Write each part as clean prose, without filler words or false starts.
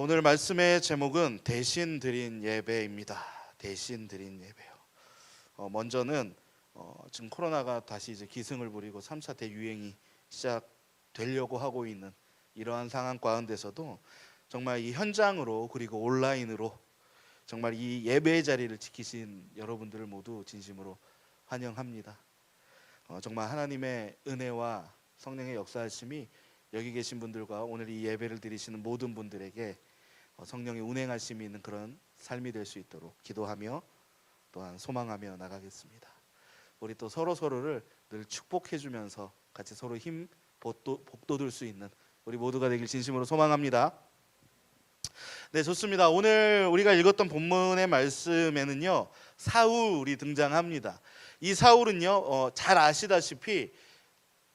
오늘 말씀의 제목은 대신 드린 예배입니다. 대신 드린 예배요. 먼저는 지금 코로나가 다시 이제 기승을 부리고 3차 대유행이 시작되려고 하고 있는 이러한 상황 가운데서도 정말 이 현장으로 그리고 온라인으로 정말 이 예배의 자리를 지키신 여러분들을 모두 진심으로 환영합니다. 정말 하나님의 은혜와 성령의 역사하심이 여기 계신 분들과 오늘 이 예배를 드리시는 모든 분들에게 성령의 운행하심이 있는 그런 삶이 될 수 있도록 기도하며 또한 소망하며 나가겠습니다. 우리 또 서로를 늘 축복해 주면서 같이 서로 힘 복돋을 수 있는 우리 모두가 되길 진심으로 소망합니다. 네, 좋습니다. 오늘 우리가 읽었던 본문의 말씀에는요, 사울이 등장합니다. 이 사울은요, 잘 아시다시피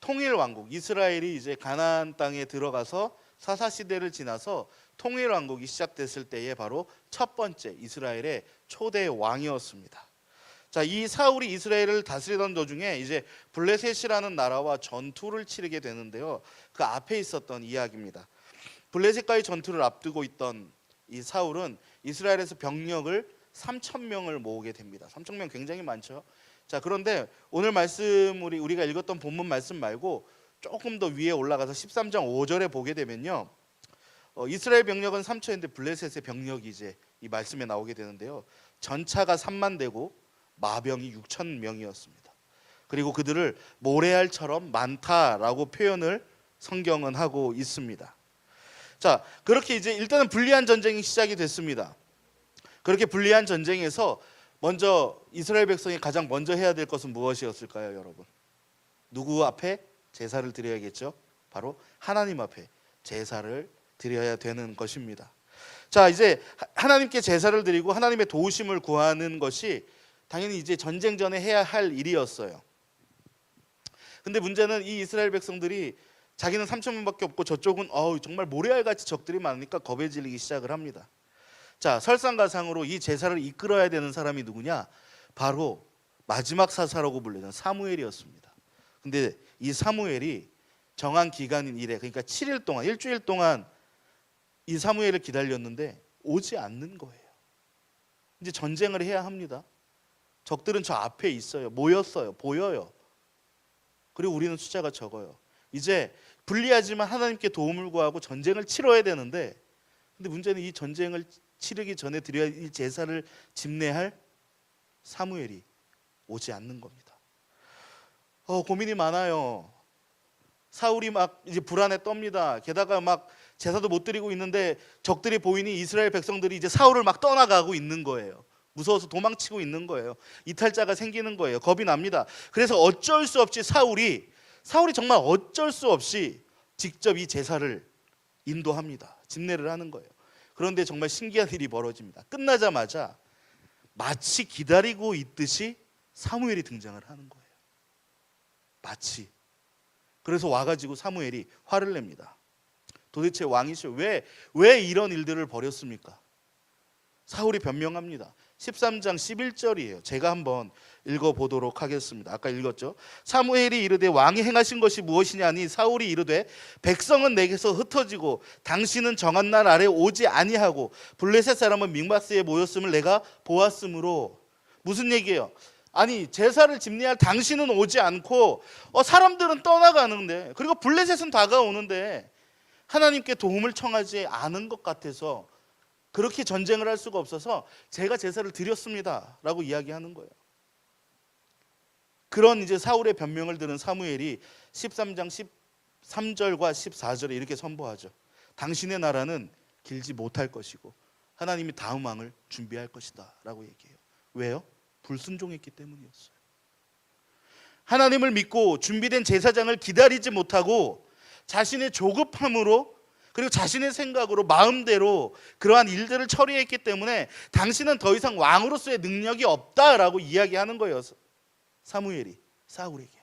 통일 왕국, 이스라엘이 이제 가나안 땅에 들어가서 사사 시대를 지나서 통일 왕국이 시작됐을 때에 바로 첫 번째 이스라엘의 초대 왕이었습니다. 자, 이 사울이 이스라엘을 다스리던 도중에 이제 블레셋이라는 나라와 전투를 치르게 되는데요. 그 앞에 있었던 이야기입니다. 블레셋과의 전투를 앞두고 있던 이 사울은 이스라엘에서 병력을 3,000명을 모으게 됩니다. 3,000명 굉장히 많죠. 자, 그런데 오늘 말씀 우리가 읽었던 본문 말씀 말고 조금 더 위에 올라가서 13장 5절에 보게 되면요, 이스라엘 병력은 3,000인데 블레셋의 병력이 이제 이 말씀에 나오게 되는데요, 전차가 3만 대고 마병이 6,000명이었습니다. 그리고 그들을 모래알처럼 많다라고 표현을 성경은 하고 있습니다. 자, 그렇게 이제 일단은 불리한 전쟁이 시작이 됐습니다. 그렇게 불리한 전쟁에서 먼저 이스라엘 백성이 가장 먼저 해야 될 것은 무엇이었을까요, 여러분? 누구 앞에 제사를 드려야겠죠? 바로 하나님 앞에 제사를 드려야 되는 것입니다. 자, 이제 하나님께 제사를 드리고 하나님의 도우심을 구하는 것이 당연히 이제 전쟁 전에 해야 할 일이었어요. 근데 문제는 이 이스라엘 백성들이 자기는 3,000명밖에 없고 저쪽은 정말 모래알같이 적들이 많으니까 겁에 질리기 시작을 합니다. 자, 설상가상으로 이 제사를 이끌어야 되는 사람이 누구냐? 바로 마지막 사사라고 불리는 사무엘이었습니다. 근데 이 사무엘이 정한 기간인 이래, 그러니까 7일 동안, 일주일 동안 이 사무엘을 기다렸는데 오지 않는 거예요. 이제 전쟁을 해야 합니다. 적들은 저 앞에 있어요. 모였어요. 보여요. 그리고 우리는 숫자가 적어요. 이제 불리하지만 하나님께 도움을 구하고 전쟁을 치러야 되는데, 근데 문제는 이 전쟁을 치르기 전에 드려야 할 제사를 집례할 사무엘이 오지 않는 겁니다. 고민이 많아요. 사울이 막 이제 불안에 떱니다. 게다가 막 제사도 못 드리고 있는데 적들이 보이니 이스라엘 백성들이 이제 사울을 막 떠나가고 있는 거예요. 무서워서 도망치고 있는 거예요. 이탈자가 생기는 거예요. 겁이 납니다. 그래서 어쩔 수 없이 사울이 정말 어쩔 수 없이 직접 이 제사를 인도합니다. 집례를 하는 거예요. 그런데 정말 신기한 일이 벌어집니다. 끝나자마자 마치 기다리고 있듯이 사무엘이 등장을 하는 거예요. 마치. 그래서 와가지고 사무엘이 화를 냅니다. 도대체 왕이시여, 왜 이런 일들을 벌였습니까? 사울이 변명합니다. 13장 11절이에요. 제가 한번 읽어보도록 하겠습니다. 아까 읽었죠? 사무엘이 이르되 왕이 행하신 것이 무엇이냐니 사울이 이르되 백성은 내게서 흩어지고 당신은 정한 날 아래 오지 아니하고 블레셋 사람은 믹마스에 모였음을 내가 보았으므로. 무슨 얘기예요? 아니, 제사를 집례할 당신은 오지 않고 사람들은 떠나가는데, 그리고 블레셋은 다가오는데 하나님께 도움을 청하지 않은 것 같아서 그렇게 전쟁을 할 수가 없어서 제가 제사를 드렸습니다 라고 이야기하는 거예요. 그런 이제 사울의 변명을 들은 사무엘이 13장 13절과 14절에 이렇게 선포하죠. 당신의 나라는 길지 못할 것이고 하나님이 다음 왕을 준비할 것이다 라고 얘기해요. 왜요? 불순종했기 때문이었어요. 하나님을 믿고 준비된 제사장을 기다리지 못하고 자신의 조급함으로, 그리고 자신의 생각으로 마음대로 그러한 일들을 처리했기 때문에 당신은 더 이상 왕으로서의 능력이 없다라고 이야기하는 거예요. 사무엘이 사울에게.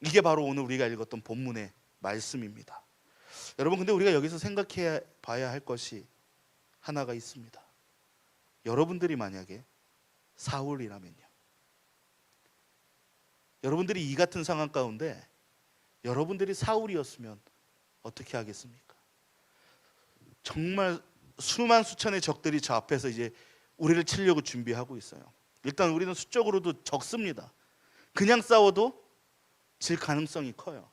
이게 바로 오늘 우리가 읽었던 본문의 말씀입니다. 여러분, 근데 우리가 여기서 생각해 봐야 할 것이 하나가 있습니다. 여러분들이 만약에 사울이라면요, 여러분들이 이 같은 상황 가운데 여러분들이 사울이었으면 어떻게 하겠습니까? 정말 수만 수천의 적들이 저 앞에서 이제 우리를 치려고 준비하고 있어요. 일단 우리는 수적으로도 적습니다. 그냥 싸워도 질 가능성이 커요.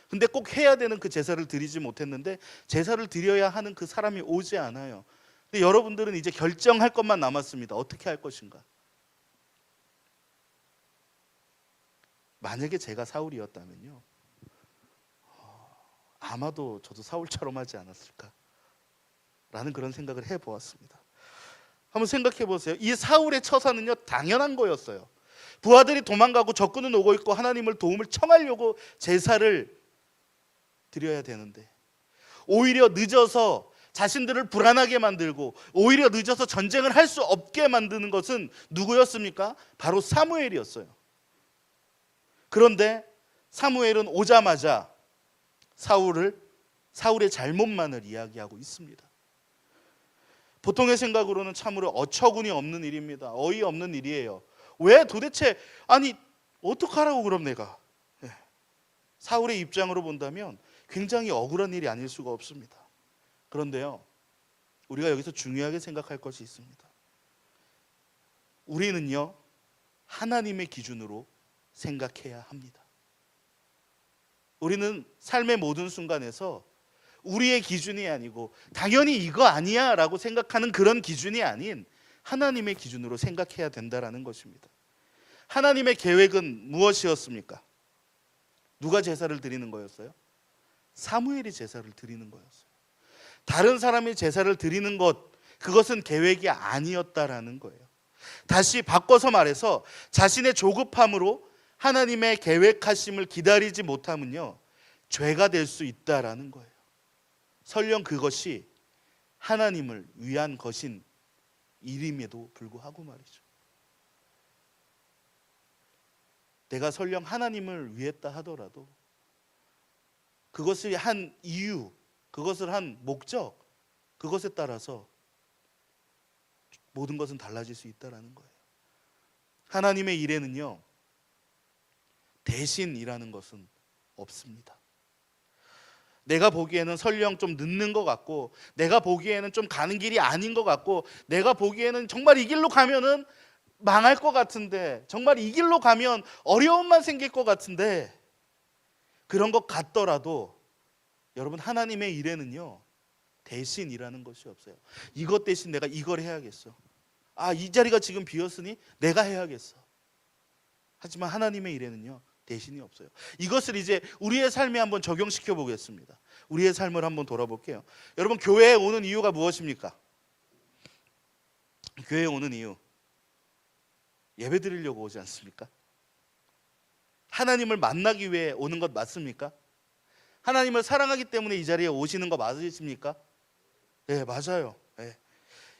근데 꼭 해야 되는 그 제사를 드리지 못했는데 제사를 드려야 하는 그 사람이 오지 않아요. 근데 여러분들은 이제 결정할 것만 남았습니다. 어떻게 할 것인가? 만약에 제가 사울이었다면요, 아마도 저도 사울처럼 하지 않았을까 라는 그런 생각을 해보았습니다. 한번 생각해 보세요. 이 사울의 처사는요, 당연한 거였어요. 부하들이 도망가고 적군은 오고 있고 하나님을 도움을 청하려고 제사를 드려야 되는데 오히려 늦어서 자신들을 불안하게 만들고 오히려 늦어서 전쟁을 할 수 없게 만드는 것은 누구였습니까? 바로 사무엘이었어요. 그런데 사무엘은 오자마자 사울의 잘못만을 이야기하고 있습니다. 보통의 생각으로는 참으로 어처구니 없는 일입니다. 어이없는 일이에요. 왜 도대체, 아니 어떡하라고 그럼 내가. 사울의 입장으로 본다면 굉장히 억울한 일이 아닐 수가 없습니다. 그런데요, 우리가 여기서 중요하게 생각할 것이 있습니다. 우리는요, 하나님의 기준으로 생각해야 합니다. 우리는 삶의 모든 순간에서 우리의 기준이 아니고 당연히 이거 아니야 라고 생각하는 그런 기준이 아닌 하나님의 기준으로 생각해야 된다는 것입니다. 하나님의 계획은 무엇이었습니까? 누가 제사를 드리는 거였어요? 사무엘이 제사를 드리는 거였어요. 다른 사람이 제사를 드리는 것, 그것은 계획이 아니었다라는 거예요. 다시 바꿔서 말해서 자신의 조급함으로 하나님의 계획하심을 기다리지 못함은요, 죄가 될 수 있다라는 거예요. 설령 그것이 하나님을 위한 것인 일임에도 불구하고 말이죠. 내가 설령 하나님을 위했다 하더라도 그것을 한 이유, 그것을 한 목적, 그것에 따라서 모든 것은 달라질 수 있다는 거예요. 하나님의 일에는요, 대신이라는 것은 없습니다. 내가 보기에는 설령 좀 늦는 것 같고, 내가 보기에는 좀 가는 길이 아닌 것 같고, 내가 보기에는 정말 이 길로 가면은 망할 것 같은데, 정말 이 길로 가면 어려움만 생길 것 같은데, 그런 것 같더라도 여러분, 하나님의 일에는요, 대신이라는 것이 없어요. 이것 대신 내가 이걸 해야겠어. 이 자리가 지금 비었으니 내가 해야겠어. 하지만 하나님의 일에는요, 대신이 없어요. 이것을 이제 우리의 삶에 한번 적용시켜 보겠습니다. 우리의 삶을 한번 돌아볼게요. 여러분, 교회에 오는 이유가 무엇입니까? 교회에 오는 이유, 예배 드리려고 오지 않습니까? 하나님을 만나기 위해 오는 것 맞습니까? 하나님을 사랑하기 때문에 이 자리에 오시는 거 맞으십니까? 네, 맞아요. 네.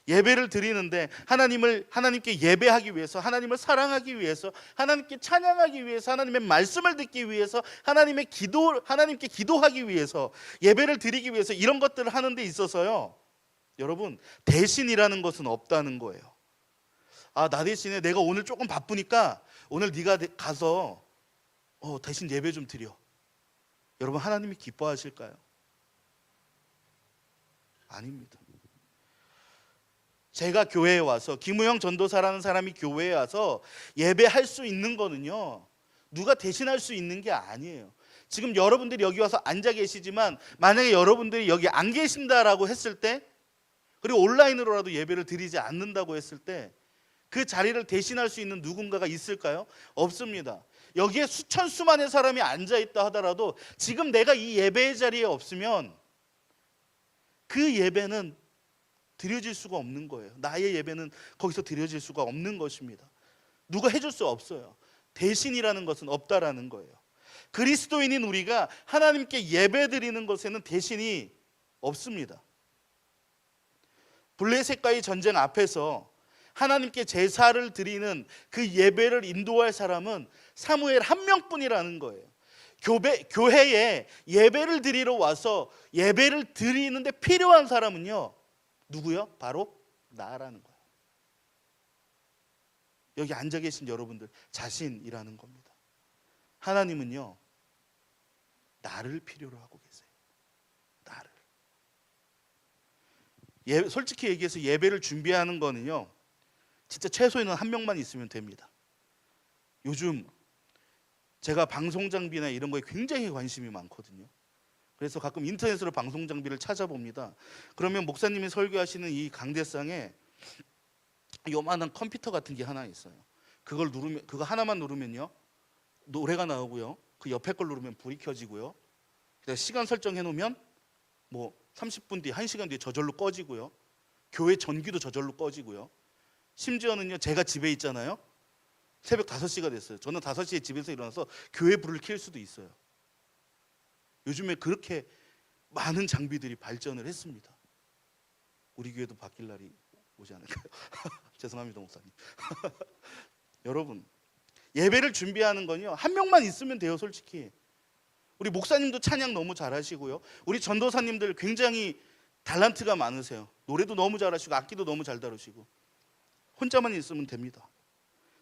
예배를 드리는데 하나님께 예배하기 위해서, 하나님을 사랑하기 위해서, 하나님께 찬양하기 위해서, 하나님의 말씀을 듣기 위해서, 하나님께 기도하기 위해서, 예배를 드리기 위해서 이런 것들을 하는 데 있어서요, 여러분, 대신이라는 것은 없다는 거예요. 나 대신에 내가 오늘 조금 바쁘니까 오늘 네가 가서 대신 예배 좀 드려. 여러분, 하나님이 기뻐하실까요? 아닙니다. 제가 교회에 와서, 김우영 전도사라는 사람이 교회에 와서 예배할 수 있는 거는요, 누가 대신할 수 있는 게 아니에요. 지금 여러분들이 여기 와서 앉아 계시지만 만약에 여러분들이 여기 안 계신다라고 했을 때, 그리고 온라인으로라도 예배를 드리지 않는다고 했을 때 그 자리를 대신할 수 있는 누군가가 있을까요? 없습니다. 여기에 수천 수만의 사람이 앉아 있다 하더라도 지금 내가 이 예배의 자리에 없으면 그 예배는 드려질 수가 없는 거예요. 나의 예배는 거기서 드려질 수가 없는 것입니다. 누가 해줄 수 없어요. 대신이라는 것은 없다라는 거예요. 그리스도인인 우리가 하나님께 예배 드리는 것에는 대신이 없습니다. 블레셋과의 전쟁 앞에서 하나님께 제사를 드리는 그 예배를 인도할 사람은 사무엘 한 명뿐이라는 거예요. 교회에 예배를 드리러 와서 예배를 드리는데 필요한 사람은요, 누구요? 바로 나라는 거예요. 여기 앉아 계신 여러분들 자신이라는 겁니다. 하나님은요, 나를 필요로 하고 계세요. 나를. 솔직히 얘기해서 예배를 준비하는 거는요, 진짜 최소에는 한 명만 있으면 됩니다. 요즘 제가 방송 장비나 이런 거에 굉장히 관심이 많거든요. 그래서 가끔 인터넷으로 방송 장비를 찾아봅니다. 그러면 목사님이 설교하시는 이 강대상에 요만한 컴퓨터 같은 게 하나 있어요. 그거 하나만 누르면요, 노래가 나오고요. 그 옆에 걸 누르면 불이 켜지고요. 시간 설정해 놓으면 뭐 30분 뒤, 1시간 뒤에 저절로 꺼지고요. 교회 전기도 저절로 꺼지고요. 심지어는요, 제가 집에 있잖아요. 새벽 5시가 됐어요. 저는 5시에 집에서 일어나서 교회 불을 켤 수도 있어요. 요즘에 그렇게 많은 장비들이 발전을 했습니다. 우리 교회도 바뀔 날이 오지 않을까요? 죄송합니다, 목사님. 여러분, 예배를 준비하는 건요, 한 명만 있으면 돼요. 솔직히 우리 목사님도 찬양 너무 잘하시고요, 우리 전도사님들 굉장히 달란트가 많으세요. 노래도 너무 잘하시고 악기도 너무 잘 다루시고, 혼자만 있으면 됩니다.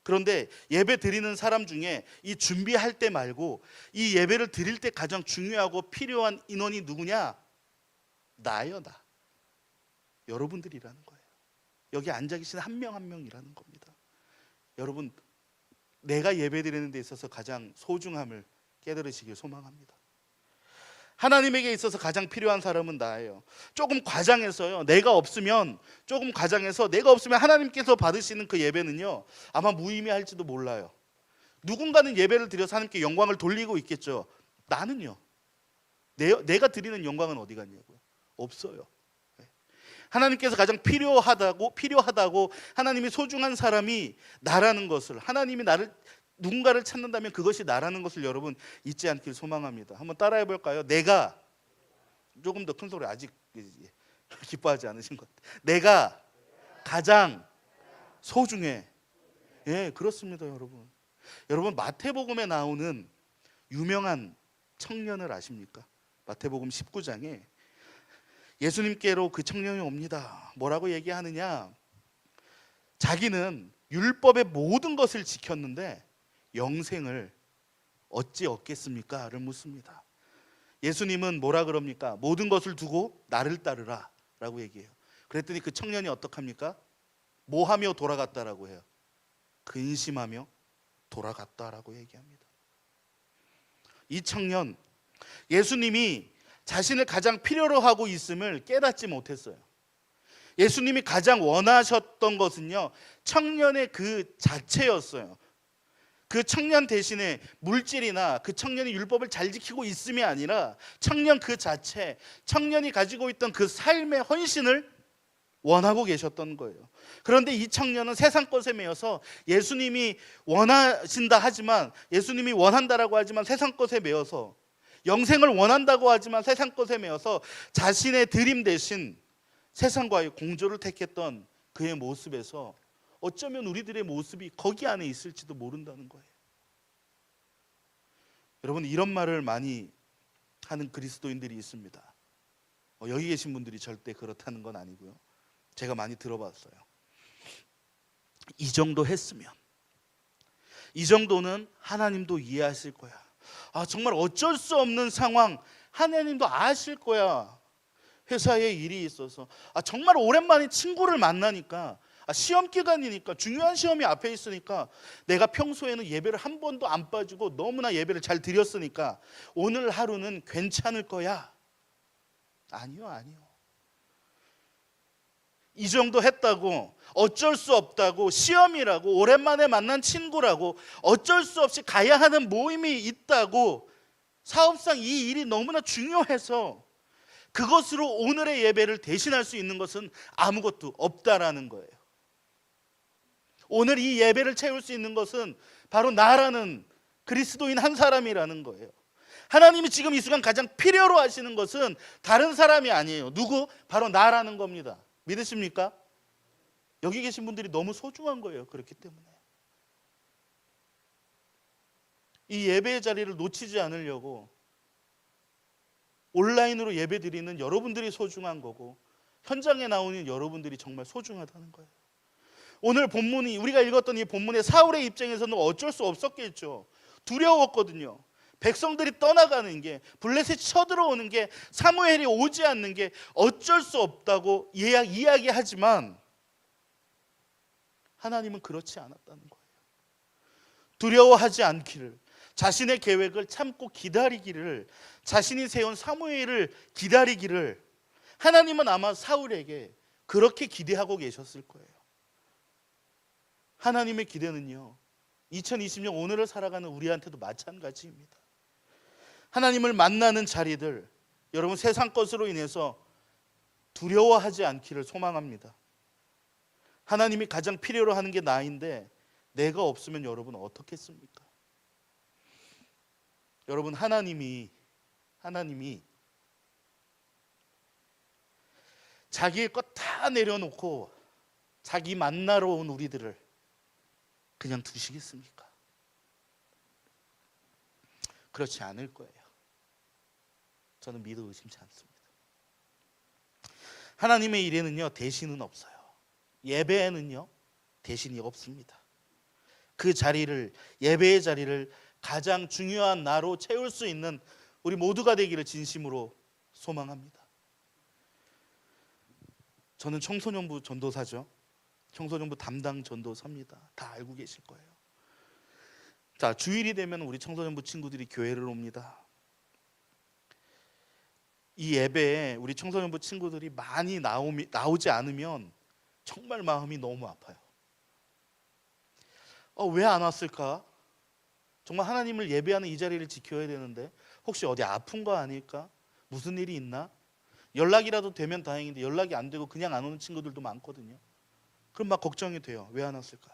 그런데 예배 드리는 사람 중에 이 준비할 때 말고 이 예배를 드릴 때 가장 중요하고 필요한 인원이 누구냐? 나예요, 나. 여러분들이라는 거예요. 여기 앉아 계신 한 명 한 명이라는 겁니다. 여러분, 내가 예배 드리는 데 있어서 가장 소중함을 깨달으시길 소망합니다. 하나님에게 있어서 가장 필요한 사람은 나예요. 조금 과장해서 내가 없으면 하나님께서 받으시는 그 예배는요, 아마 무의미할지도 몰라요. 누군가는 예배를 드려서 하나님께 영광을 돌리고 있겠죠. 나는요, 내가 드리는 영광은 어디 갔냐고요? 없어요. 하나님께서 가장 필요하다고 하나님이 소중한 사람이 나라는 것을, 하나님이 누군가를 찾는다면 그것이 나라는 것을 여러분 잊지 않길 소망합니다. 한번 따라해 볼까요? 내가, 조금 더 큰 소리, 아직 기뻐하지 않으신 것 같아요. 내가 가장 소중해. 예, 그렇습니다, 여러분. 여러분, 마태복음에 나오는 유명한 청년을 아십니까? 마태복음 19장에 예수님께로 그 청년이 옵니다. 뭐라고 얘기하느냐? 자기는 율법의 모든 것을 지켰는데 영생을 어찌 얻겠습니까? 를 묻습니다. 예수님은 뭐라 그럽니까? 모든 것을 두고 나를 따르라 라고 얘기해요. 그랬더니 그 청년이 어떡합니까? 뭐 하며 돌아갔다라고 해요? 근심하며 돌아갔다라고 얘기합니다. 이 청년, 예수님이 자신을 가장 필요로 하고 있음을 깨닫지 못했어요. 예수님이 가장 원하셨던 것은요, 청년의 그 자체였어요. 그 청년 대신에 물질이나 그 청년이 율법을 잘 지키고 있음이 아니라 청년 그 자체, 청년이 가지고 있던 그 삶의 헌신을 원하고 계셨던 거예요. 그런데 이 청년은 세상 것에 매여서 예수님이 원한다라고 하지만 세상 것에 매여서, 영생을 원한다고 하지만 세상 것에 매여서 자신의 드림 대신 세상과의 공조를 택했던 그의 모습에서 어쩌면 우리들의 모습이 거기 안에 있을지도 모른다는 거예요. 여러분, 이런 말을 많이 하는 그리스도인들이 있습니다. 여기 계신 분들이 절대 그렇다는 건 아니고요, 제가 많이 들어봤어요. 이 정도 했으면, 이 정도는 하나님도 이해하실 거야. 정말 어쩔 수 없는 상황, 하나님도 아실 거야. 회사에 일이 있어서, 정말 오랜만에 친구를 만나니까, 시험 기간이니까, 중요한 시험이 앞에 있으니까, 내가 평소에는 예배를 한 번도 안 빠지고 너무나 예배를 잘 드렸으니까 오늘 하루는 괜찮을 거야. 아니요. 이 정도 했다고, 어쩔 수 없다고, 시험이라고, 오랜만에 만난 친구라고, 어쩔 수 없이 가야 하는 모임이 있다고, 사업상 이 일이 너무나 중요해서 그것으로 오늘의 예배를 대신할 수 있는 것은 아무것도 없다라는 거예요. 오늘 이 예배를 채울 수 있는 것은 바로 나라는 그리스도인 한 사람이라는 거예요. 하나님이 지금 이 순간 가장 필요로 하시는 것은 다른 사람이 아니에요. 누구? 바로 나라는 겁니다. 믿으십니까? 여기 계신 분들이 너무 소중한 거예요. 그렇기 때문에 이 예배의 자리를 놓치지 않으려고 온라인으로 예배 드리는 여러분들이 소중한 거고, 현장에 나오는 여러분들이 정말 소중하다는 거예요. 오늘 본문이, 우리가 읽었던 이 본문의 사울의 입장에서는 어쩔 수 없었겠죠. 두려웠거든요. 백성들이 떠나가는 게, 블레셋이 쳐들어오는 게, 사무엘이 오지 않는 게 어쩔 수 없다고 이야기하지만 하나님은 그렇지 않았다는 거예요. 두려워하지 않기를, 자신의 계획을 참고 기다리기를, 자신이 세운 사무엘을 기다리기를 하나님은 아마 사울에게 그렇게 기대하고 계셨을 거예요. 하나님의 기대는요, 2020년 오늘을 살아가는 우리한테도 마찬가지입니다. 하나님을 만나는 자리들, 여러분 세상 것으로 인해서 두려워하지 않기를 소망합니다. 하나님이 가장 필요로 하는 게 나인데 내가 없으면 여러분 어떻겠습니까? 여러분 하나님이 자기의 것 다 내려놓고 자기 만나러 온 우리들을 그냥 두시겠습니까? 그렇지 않을 거예요. 저는 믿어 의심치 않습니다. 하나님의 일에는요, 대신은 없어요. 예배에는요, 대신이 없습니다. 그 자리를, 예배의 자리를 가장 중요한 나로 채울 수 있는 우리 모두가 되기를 진심으로 소망합니다. 저는 청소년부 전도사죠. 청소년부 담당 전도사입니다. 다 알고 계실 거예요. 자, 주일이 되면 우리 청소년부 친구들이 교회를 옵니다. 이 예배에 우리 청소년부 친구들이 많이 나오지 않으면 정말 마음이 너무 아파요. 왜 안 왔을까? 정말 하나님을 예배하는 이 자리를 지켜야 되는데 혹시 어디 아픈 거 아닐까? 무슨 일이 있나? 연락이라도 되면 다행인데 연락이 안 되고 그냥 안 오는 친구들도 많거든요. 그럼 막 걱정이 돼요. 왜 안 왔을까?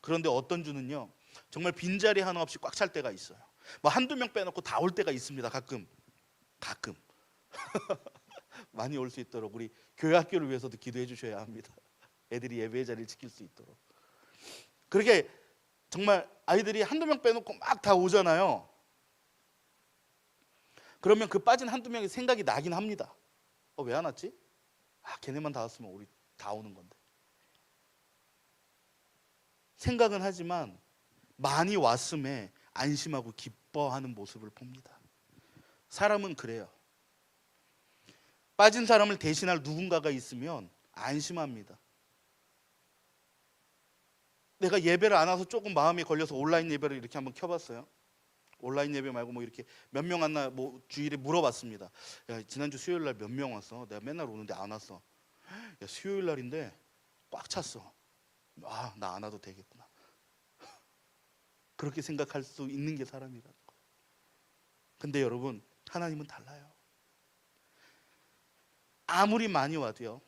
그런데 어떤 주는요, 정말 빈자리 하나 없이 꽉 찰 때가 있어요. 뭐 한두 명 빼놓고 다 올 때가 있습니다. 가끔 많이 올 수 있도록 우리 교회 학교를 위해서도 기도해 주셔야 합니다. 애들이 예배의 자리를 지킬 수 있도록. 그렇게 정말 아이들이 한두 명 빼놓고 막 다 오잖아요. 그러면 그 빠진 한두 명의 생각이 나긴 합니다. 왜 안 왔지? 걔네만 다 왔으면 우리 다 오는 건데. 생각은 하지만 많이 왔음에 안심하고 기뻐하는 모습을 봅니다. 사람은 그래요. 빠진 사람을 대신할 누군가가 있으면 안심합니다. 내가 예배를 안 와서 조금 마음이 걸려서 온라인 예배를 이렇게 한번 켜봤어요. 온라인 예배 말고 뭐 이렇게 몇 명 왔나 뭐 주일에 물어봤습니다. 야, 지난주 수요일 날 몇 명 왔어? 내가 맨날 오는데 안 왔어. 야, 수요일 날인데 꽉 찼어. 나 안 와도 되겠구나. 그렇게 생각할 수 있는 게 사람이라는 거예요. 근데 여러분, 하나님은 달라요. 아무리 많이 와도요,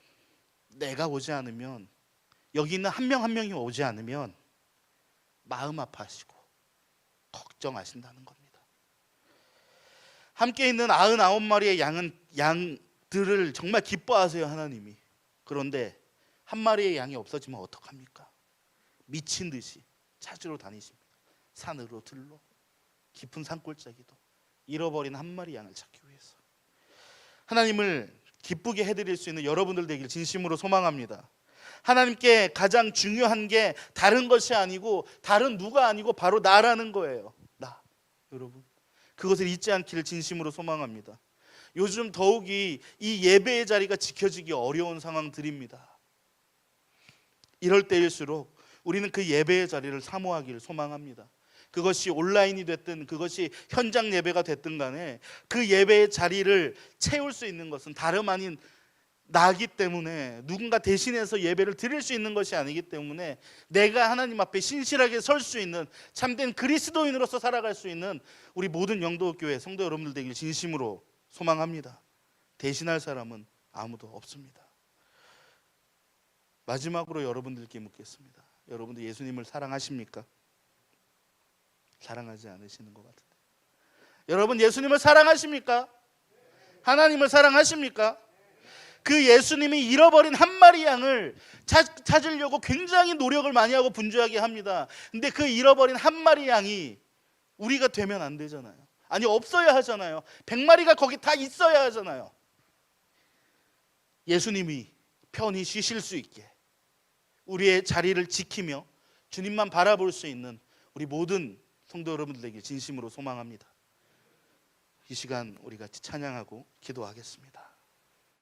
내가 오지 않으면, 여기 있는 한 명 한 명이 오지 않으면 마음 아파하시고 걱정하신다는 겁니다. 함께 있는 99마리의 양들을 정말 기뻐하세요, 하나님이. 그런데 한 마리의 양이 없어지면 어떡합니까? 미친 듯이 찾으러 다니십니다. 산으로 들로, 깊은 산골짜기도 잃어버린 한 마리 양을 찾기 위해서. 하나님을 기쁘게 해드릴 수 있는 여러분들 되길 진심으로 소망합니다. 하나님께 가장 중요한 게 다른 것이 아니고 다른 누가 아니고 바로 나라는 거예요. 나. 여러분, 그것을 잊지 않기를 진심으로 소망합니다. 요즘 더욱이 이 예배의 자리가 지켜지기 어려운 상황들입니다. 이럴 때일수록 우리는 그 예배의 자리를 사모하기를 소망합니다. 그것이 온라인이 됐든 그것이 현장 예배가 됐든 간에 그 예배의 자리를 채울 수 있는 것은 다름 아닌 나기 때문에, 누군가 대신해서 예배를 드릴 수 있는 것이 아니기 때문에 내가 하나님 앞에 신실하게 설 수 있는 참된 그리스도인으로서 살아갈 수 있는 우리 모든 영도교회 성도 여러분들 되길 진심으로 소망합니다. 대신할 사람은 아무도 없습니다. 마지막으로 여러분들께 묻겠습니다. 여러분들 예수님을 사랑하십니까? 사랑하지 않으시는 것 같은데. 여러분 예수님을 사랑하십니까? 하나님을 사랑하십니까? 그 예수님이 잃어버린 한 마리 양을 찾으려고 굉장히 노력을 많이 하고 분주하게 합니다. 근데 그 잃어버린 한 마리 양이 우리가 되면 안 되잖아요. 아니, 없어야 하잖아요. 100마리가 거기 다 있어야 하잖아요. 예수님이 편히 쉬실 수 있게 우리의 자리를 지키며 주님만 바라볼 수 있는 우리 모든 성도 여러분들에게 진심으로 소망합니다. 이 시간 우리 같이 찬양하고 기도하겠습니다.